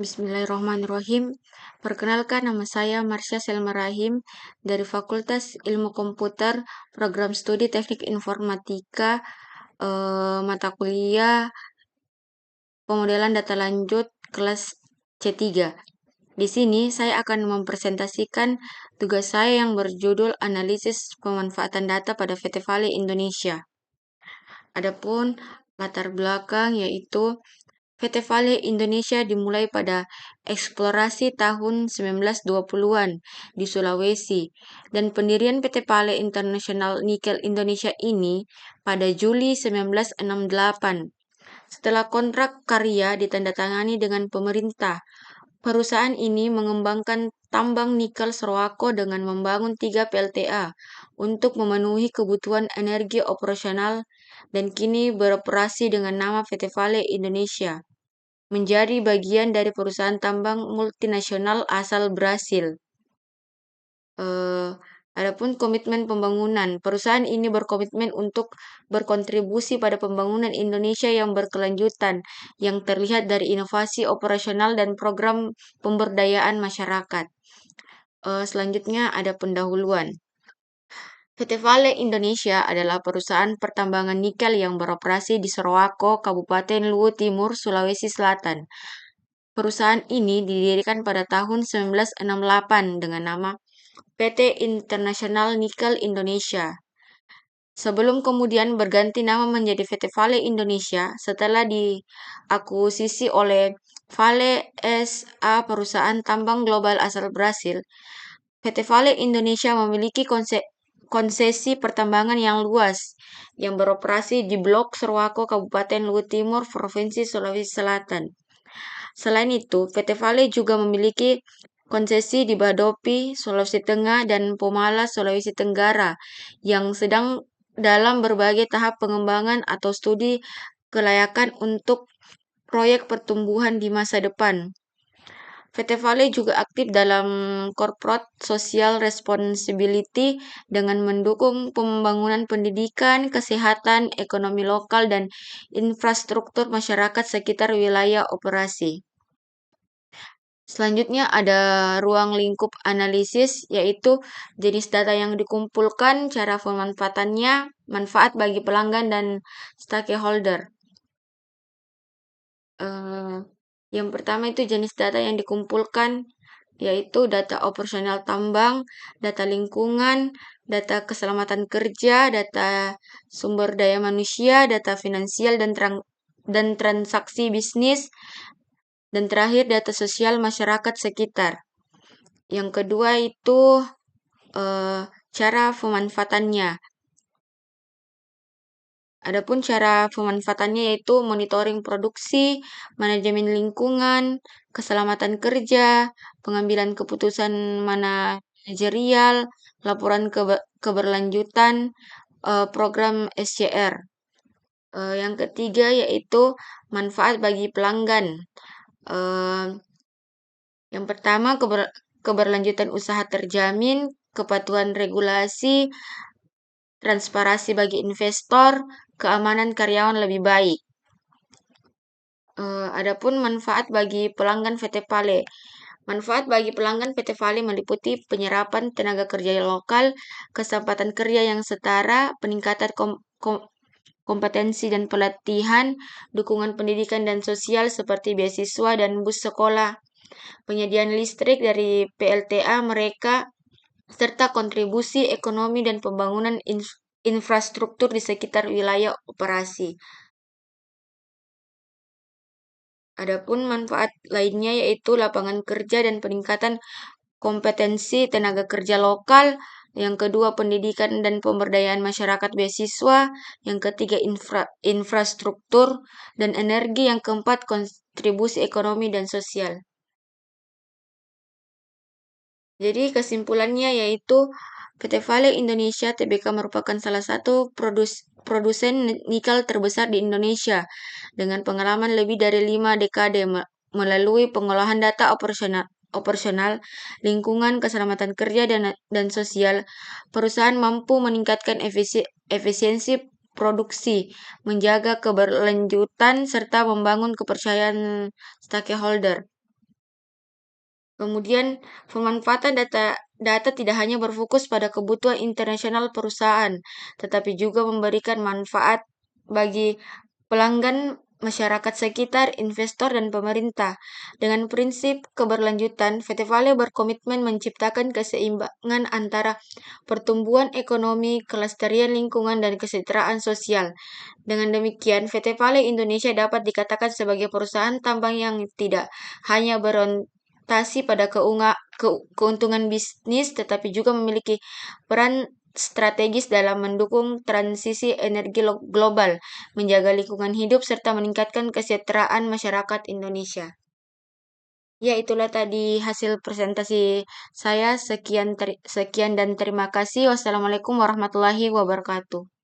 Bismillahirrahmanirrahim. Perkenalkan, nama saya Marsha Selma Rahim dari Fakultas Ilmu Komputer, Program Studi Teknik Informatika, mata kuliah Pemodelan Data Lanjut kelas C3. Di sini saya akan mempresentasikan tugas saya yang berjudul Analisis Pemanfaatan Data pada VT Valley Indonesia. Adapun latar belakang yaitu VT Valley Indonesia dimulai pada eksplorasi tahun 1920-an di Sulawesi dan pendirian PT Valley International Nikel Indonesia ini pada Juli 1968. Setelah kontrak karya ditandatangani dengan pemerintah, perusahaan ini mengembangkan tambang nikel Sorowako dengan membangun 3 PLTA untuk memenuhi kebutuhan energi operasional dan kini beroperasi dengan nama VT Valley Indonesia, menjadi bagian dari perusahaan tambang multinasional asal Brasil. Adapun komitmen pembangunan, perusahaan ini berkomitmen untuk berkontribusi pada pembangunan Indonesia yang berkelanjutan, yang terlihat dari inovasi operasional dan program pemberdayaan masyarakat. Selanjutnya ada pendahuluan. PT Vale Indonesia adalah perusahaan pertambangan nikel yang beroperasi di Sorowako, Kabupaten Luwu Timur, Sulawesi Selatan. Perusahaan ini didirikan pada tahun 1968 dengan nama PT International Nikel Indonesia. Sebelum kemudian berganti nama menjadi VT Vale Indonesia setelah diakuisisi oleh Vale SA, perusahaan tambang global asal Brasil. PT Vale Indonesia memiliki konsesi pertambangan yang luas yang beroperasi di Blok Sorowako, Kabupaten Luwu Timur, Provinsi Sulawesi Selatan. Selain itu, PT Vale juga memiliki konsesi di Badopi, Sulawesi Tengah, dan Pomala, Sulawesi Tenggara, yang sedang dalam berbagai tahap pengembangan atau studi kelayakan untuk proyek pertumbuhan di masa depan. VT Vale juga aktif dalam corporate social responsibility dengan mendukung pembangunan pendidikan, kesehatan, ekonomi lokal, dan infrastruktur masyarakat sekitar wilayah operasi. Selanjutnya ada ruang lingkup analisis, yaitu jenis data yang dikumpulkan, cara pemanfaatannya, manfaat bagi pelanggan dan stakeholder. Yang pertama itu jenis data yang dikumpulkan, yaitu data operasional tambang, data lingkungan, data keselamatan kerja, data sumber daya manusia, data finansial dan transaksi bisnis, dan terakhir data sosial masyarakat sekitar. Yang kedua itu cara pemanfaatannya. Adapun cara pemanfaatannya yaitu monitoring produksi, manajemen lingkungan, keselamatan kerja, pengambilan keputusan manajerial, laporan keberlanjutan, program SCR. Yang ketiga yaitu manfaat bagi pelanggan. Yang pertama, keberlanjutan usaha terjamin, kepatuhan regulasi, transparansi bagi investor, keamanan karyawan lebih baik. Adapun manfaat bagi pelanggan VT Vale. Manfaat bagi pelanggan PT Vale meliputi penyerapan tenaga kerja lokal, kesempatan kerja yang setara, peningkatan kompetensi dan pelatihan, dukungan pendidikan dan sosial seperti beasiswa dan bus sekolah, penyediaan listrik dari PLTA mereka, serta kontribusi ekonomi dan pembangunan infrastruktur di sekitar wilayah operasi. Adapun manfaat lainnya yaitu lapangan kerja dan peningkatan kompetensi tenaga kerja lokal. Yang kedua, pendidikan dan pemberdayaan masyarakat beasiswa. Yang ketiga, infrastruktur dan energi. Yang keempat, kontribusi ekonomi dan sosial. Jadi kesimpulannya yaitu PT Vale Indonesia Tbk merupakan salah satu produsen nikel terbesar di Indonesia dengan pengalaman lebih dari 5 dekade melalui pengolahan data operasional, lingkungan, keselamatan kerja, dan sosial. Perusahaan mampu meningkatkan efisiensi produksi, menjaga keberlanjutan, serta membangun kepercayaan stakeholder. Kemudian, pemanfaatan data tidak hanya berfokus pada kebutuhan internasional perusahaan, tetapi juga memberikan manfaat bagi pelanggan, masyarakat sekitar, investor, dan pemerintah. Dengan prinsip keberlanjutan, PT Vale berkomitmen menciptakan keseimbangan antara pertumbuhan ekonomi, kelestarian lingkungan, dan kesejahteraan sosial. Dengan demikian, PT Vale Indonesia dapat dikatakan sebagai perusahaan tambang yang tidak hanya berorientasi pada keuntungan bisnis, tetapi juga memiliki peran strategis dalam mendukung transisi energi global, menjaga lingkungan hidup, serta meningkatkan kesejahteraan masyarakat Indonesia. Ya, itulah tadi hasil presentasi saya. Sekian dan terima kasih. Wassalamualaikum warahmatullahi wabarakatuh.